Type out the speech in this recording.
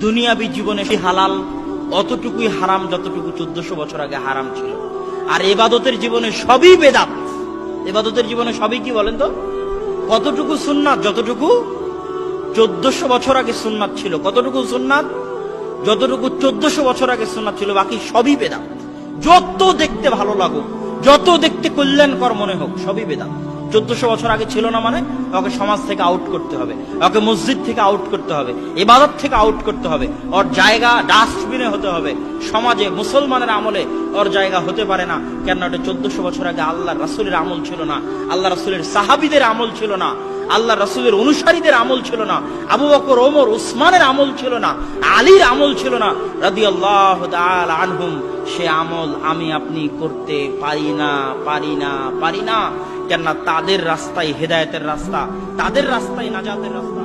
দুনিয়াবী জীবনে সেই হালাল অতটুকুই হারাম যতটুকু 1400 বছর আগে হারাম ছিল। আর ইবাদতের জীবনে সবই বেদাত। ইবাদতের জীবনে সবই কি বলেন তো? কতটুকু সুন্নাত? যতটুকু 1400 বছর আগে সুন্নাত ছিল। কতটুকু সুন্নাত? যতটুকু 1400 বছর আগে সুন্নাত ছিল। বাকি সবই বেদাত। যত দেখতে ভালো লাগুক, যত দেখতে কল্যাণকর মনে হোক, সবই বেদাত। 1400 বছর আগে ছিল না মানে ওকে সমাজ থেকে আউট করতে হবে, ওকে মসজিদ থেকে আউট করতে হবে, ইবাদত থেকে আউট করতে হবে, ওর জায়গা ডাস্টবিনে হতে হবে। সমাজে মুসলমানের আমলে ওর জায়গা হতে পারে না। কেন? ওটা 1400 বছর আগে আল্লাহ রাসূলের আমল ছিল না, আল্লাহ রাসূলের সাহাবীদের আমল ছিল না, আল্লাহ রাসূলের অনুসারীদের আমল ছিল না, আবু বকর, ওমর, উসমানের আমল ছিল না, আলীর আমল ছিল না রাদিয়াল্লাহু তাআলা আনহুম। সে আমল আমি আপনি করতে পারি না। কেননা তাদের রাস্তায় হেদায়েতের রাস্তা, তাদের রাস্তায় নাজাতের রাস্তা।